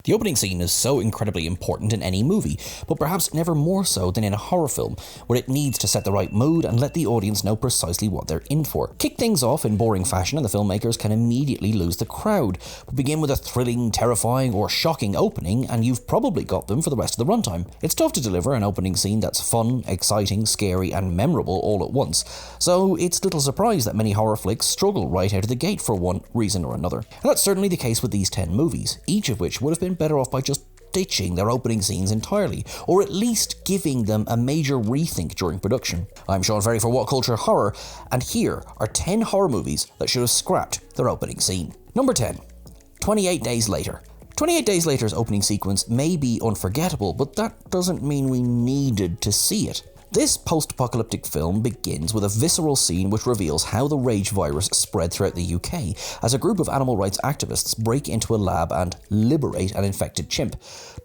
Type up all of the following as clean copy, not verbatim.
The opening scene is so incredibly important in any movie, but perhaps never more so than in a horror film, where it needs to set the right mood and let the audience know precisely what they're in for. Kick things off in boring fashion and the filmmakers can immediately lose the crowd, but begin with a thrilling, terrifying or shocking opening and you've probably got them for the rest of the runtime. It's tough to deliver an opening scene that's fun, exciting, scary and memorable all at once, so it's little surprise that many horror flicks struggle right out of the gate for one reason or another. And that's certainly the case with these 10 movies, each of which would have been better off by just ditching their opening scenes entirely, or at least giving them a major rethink during production. I'm Sean Ferry for What Culture Horror, and here are 10 horror movies that should have scrapped their opening scene. Number 10. 28 Days Later. 28 Days Later's opening sequence may be unforgettable, but that doesn't mean we needed to see it. This post-apocalyptic film begins with a visceral scene which reveals how the rage virus spread throughout the UK as a group of animal rights activists break into a lab and liberate an infected chimp.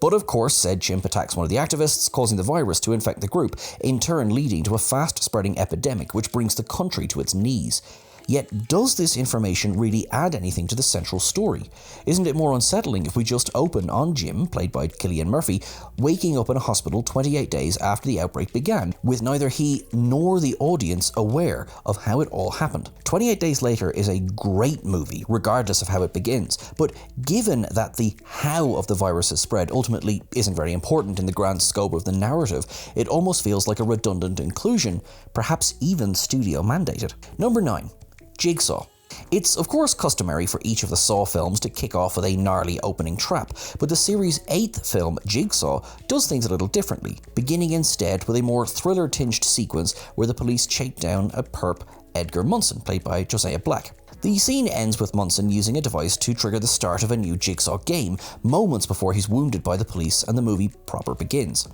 But of course, said chimp attacks one of the activists, causing the virus to infect the group, in turn leading to a fast-spreading epidemic which brings the country to its knees. Yet, does this information really add anything to the central story? Isn't it more unsettling if we just open on Jim, played by Cillian Murphy, waking up in a hospital 28 days after the outbreak began, with neither he nor the audience aware of how it all happened? 28 Days Later is a great movie, regardless of how it begins, but given that the how of the virus's spread ultimately isn't very important in the grand scope of the narrative, it almost feels like a redundant inclusion, perhaps even studio mandated. Number 9. Jigsaw. It's of course customary for each of the Saw films to kick off with a gnarly opening trap, but the series' 8th film, Jigsaw, does things a little differently, beginning instead with a more thriller-tinged sequence where the police chase down a perp, Edgar Munson, played by Josiah Black. The scene ends with Munson using a device to trigger the start of a new Jigsaw game, moments before he's wounded by the police and the movie proper begins.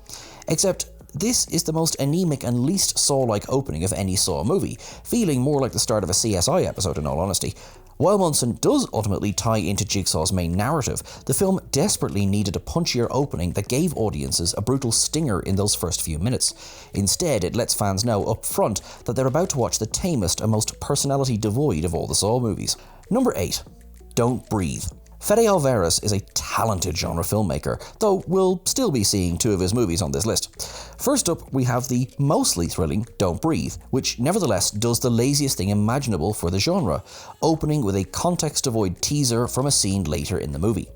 Except this is the most anemic and least Saw-like opening of any Saw movie, feeling more like the start of a CSI episode in all honesty. While Munson does ultimately tie into Jigsaw's main narrative, the film desperately needed a punchier opening that gave audiences a brutal stinger in those first few minutes. Instead, it lets fans know up front that they're about to watch the tamest and most personality devoid of all the Saw movies. Number 8. Don't Breathe. Fede Alvarez is a talented genre filmmaker, though we'll still be seeing 2 of his movies on this list. First up, we have the mostly thrilling Don't Breathe, which nevertheless does the laziest thing imaginable for the genre, opening with a context-devoid teaser from a scene later in the movie.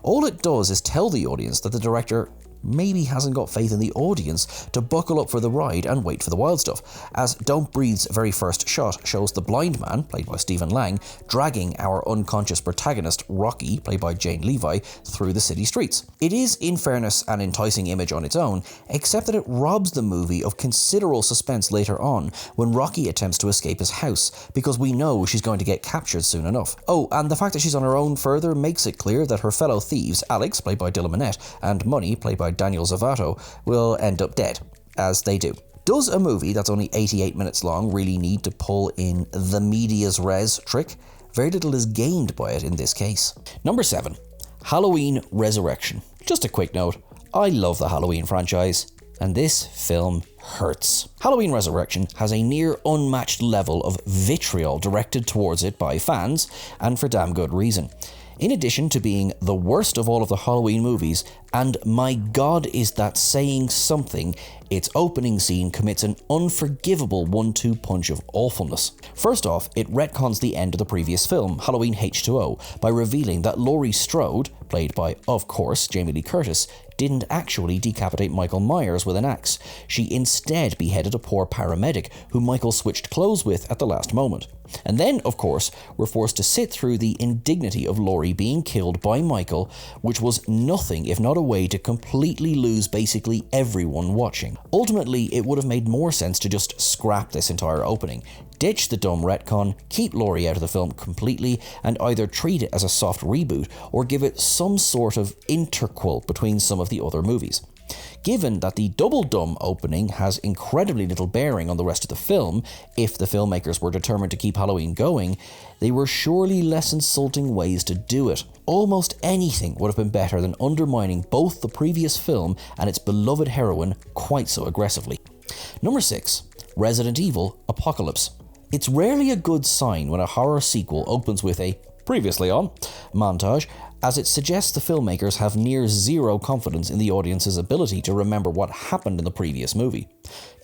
All it does is tell the audience that the director maybe hasn't got faith in the audience to buckle up for the ride and wait for the wild stuff, as Don't Breathe's very first shot shows the blind man, played by Stephen Lang, dragging our unconscious protagonist, Rocky, played by Jane Levi, through the city streets. It is, in fairness, an enticing image on its own, except that it robs the movie of considerable suspense later on when Rocky attempts to escape his house, because we know she's going to get captured soon enough. Oh, and the fact that she's on her own further makes it clear that her fellow thieves, Alex, played by Dylan Minnette, and Money, played by Daniel Zavato, will end up dead, as they do. Does a movie that's only 88 minutes long really need to pull in the medias res trick? Very little is gained by it in this case. Number 7. Halloween Resurrection. Just a quick note, I love the Halloween franchise, and this film hurts. Halloween Resurrection has a near unmatched level of vitriol directed towards it by fans, and for damn good reason. In addition to being the worst of all of the Halloween movies, and my god is that saying something, its opening scene commits an unforgivable 1-2 punch of awfulness. First off, it retcons the end of the previous film, Halloween H2O, by revealing that Laurie Strode, played by, of course, Jamie Lee Curtis, didn't actually decapitate Michael Myers with an axe. She instead beheaded a poor paramedic who Michael switched clothes with at the last moment. And then, of course, we're forced to sit through the indignity of Laurie being killed by Michael, which was nothing if not a way to completely lose basically everyone watching. Ultimately, it would have made more sense to just scrap this entire opening, ditch the dumb retcon, keep Laurie out of the film completely, and either treat it as a soft reboot or give it some sort of interquel between some of the other movies. Given that the double dumb opening has incredibly little bearing on the rest of the film, if the filmmakers were determined to keep Halloween going, they were surely less insulting ways to do it. Almost anything would have been better than undermining both the previous film and its beloved heroine quite so aggressively. Number 6. Resident Evil Apocalypse. It's rarely a good sign when a horror sequel opens with a previously on montage, as it suggests the filmmakers have near zero confidence in the audience's ability to remember what happened in the previous movie.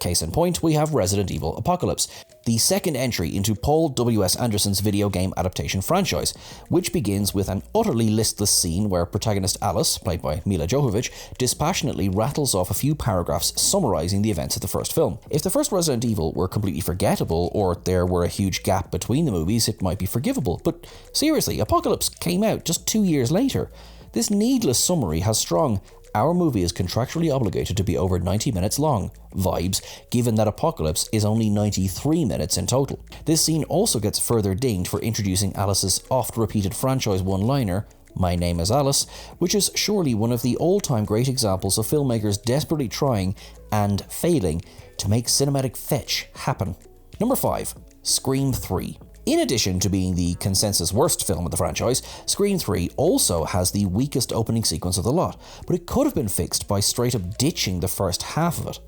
Case in point, we have Resident Evil Apocalypse, the second entry into Paul W.S. Anderson's video game adaptation franchise, which begins with an utterly listless scene where protagonist Alice, played by Mila Jovovich, dispassionately rattles off a few paragraphs summarizing the events of the first film. If the first Resident Evil were completely forgettable, or there were a huge gap between the movies, it might be forgivable. But seriously, Apocalypse came out just 2 years later. This needless summary has strong "our movie is contractually obligated to be over 90 minutes long" vibes, given that Apocalypse is only 93 minutes in total. This scene also gets further dinged for introducing Alice's oft-repeated franchise one-liner, "My name is Alice," which is surely one of the all-time great examples of filmmakers desperately trying and failing to make cinematic fetch happen. Number 5. Scream 3. In addition to being the consensus worst film of the franchise, Scream 3 also has the weakest opening sequence of the lot, but it could have been fixed by straight up ditching the first half of it.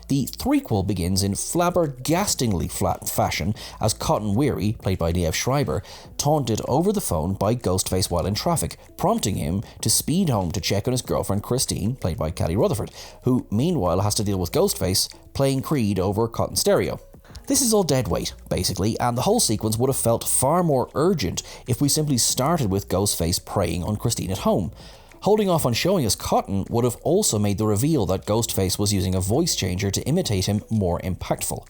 The threequel begins in flabbergastingly flat fashion as Cotton Weary, played by Liev Schreiber, taunted over the phone by Ghostface while in traffic, prompting him to speed home to check on his girlfriend Christine, played by Kelly Rutherford, who meanwhile has to deal with Ghostface playing Creed over Cotton Stereo. This is all dead weight, basically, and the whole sequence would have felt far more urgent if we simply started with Ghostface preying on Christine at home. Holding off on showing us Cotton would have also made the reveal that Ghostface was using a voice changer to imitate him more impactful.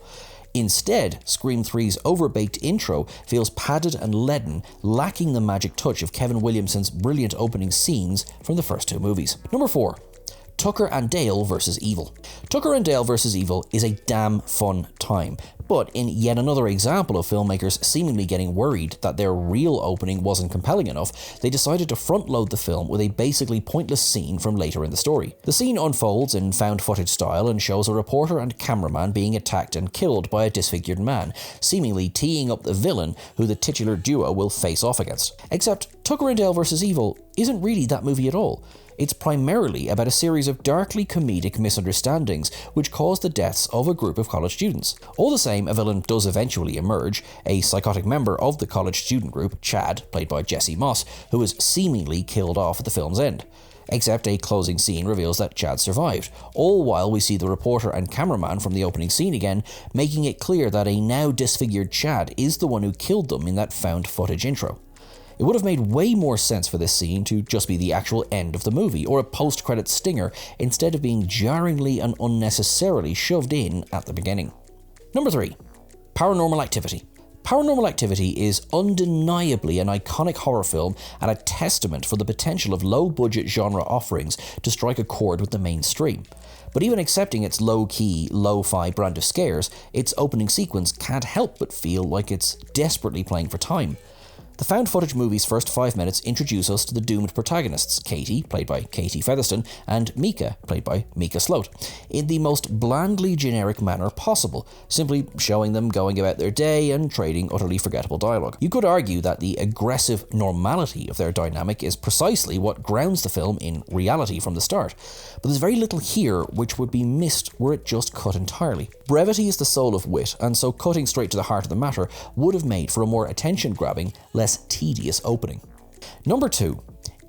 Instead, Scream 3's overbaked intro feels padded and leaden, lacking the magic touch of Kevin Williamson's brilliant opening scenes from the first two movies. Number 4. Tucker and Dale vs. Evil. Tucker and Dale vs. Evil is a damn fun time, but in yet another example of filmmakers seemingly getting worried that their real opening wasn't compelling enough, they decided to front-load the film with a basically pointless scene from later in the story. The scene unfolds in found-footage style and shows a reporter and cameraman being attacked and killed by a disfigured man, seemingly teeing up the villain who the titular duo will face off against. Except Tucker and Dale vs. Evil isn't really that movie at all. It's primarily about a series of darkly comedic misunderstandings which cause the deaths of a group of college students. All the same, a villain does eventually emerge, a psychotic member of the college student group, Chad, played by Jesse Moss, who is seemingly killed off at the film's end. Except a closing scene reveals that Chad survived, all while we see the reporter and cameraman from the opening scene again, making it clear that a now disfigured Chad is the one who killed them in that found footage intro. It would have made way more sense for this scene to just be the actual end of the movie, or a post-credits stinger, instead of being jarringly and unnecessarily shoved in at the beginning. Number 3. Paranormal Activity. Paranormal Activity is undeniably an iconic horror film and a testament for the potential of low-budget genre offerings to strike a chord with the mainstream. But even accepting its low-key, lo-fi brand of scares, its opening sequence can't help but feel like it's desperately playing for time. The found-footage movie's first 5 minutes introduce us to the doomed protagonists, Katie, played by Katie Featherston, and Mika, played by Mika Sloat, in the most blandly generic manner possible, simply showing them going about their day and trading utterly forgettable dialogue. You could argue that the aggressive normality of their dynamic is precisely what grounds the film in reality from the start, but there's very little here which would be missed were it just cut entirely. Brevity is the soul of wit, and so cutting straight to the heart of the matter would have made for a more attention-grabbing, less tedious opening. Number 2.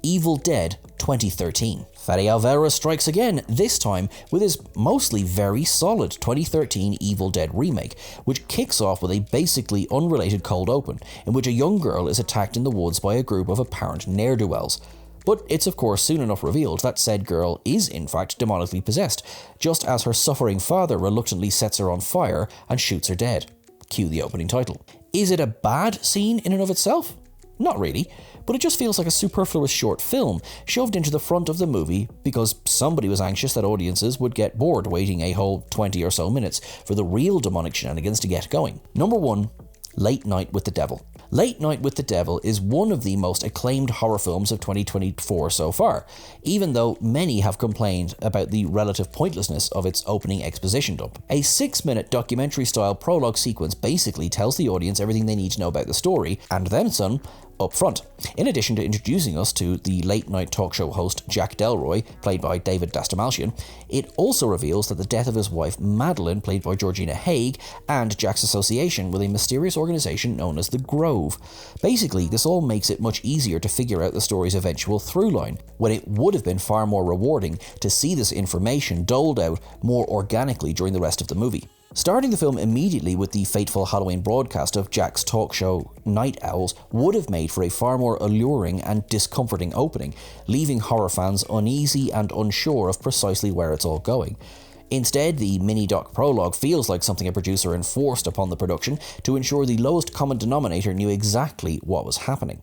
Evil Dead 2013. Fede Alvarez strikes again, this time with his mostly very solid 2013 Evil Dead remake, which kicks off with a basically unrelated cold open, in which a young girl is attacked in the woods by a group of apparent ne'er-do-wells. But it's of course soon enough revealed that said girl is in fact demonically possessed, just as her suffering father reluctantly sets her on fire and shoots her dead. Cue the opening title. Is it a bad scene in and of itself? Not really, but it just feels like a superfluous short film shoved into the front of the movie because somebody was anxious that audiences would get bored waiting a whole 20 or so minutes for the real demonic shenanigans to get going. Number 1. Late Night with the Devil. Late Night with the Devil is one of the most acclaimed horror films of 2024 so far, even though many have complained about the relative pointlessness of its opening exposition dump. A 6-minute documentary-style prologue sequence basically tells the audience everything they need to know about the story, and then some, up front. In addition to introducing us to the late-night talk show host Jack Delroy, played by David Dastamalchian, it also reveals that the death of his wife Madeline, played by Georgina Haig, and Jack's association with a mysterious organisation known as the Grove. Basically, this all makes it much easier to figure out the story's eventual through line, when it would have been far more rewarding to see this information doled out more organically during the rest of the movie. Starting the film immediately with the fateful Halloween broadcast of Jack's talk show Night Owls would have made for a far more alluring and discomforting opening, leaving horror fans uneasy and unsure of precisely where it's all going. Instead, the mini-doc prologue feels like something a producer enforced upon the production to ensure the lowest common denominator knew exactly what was happening.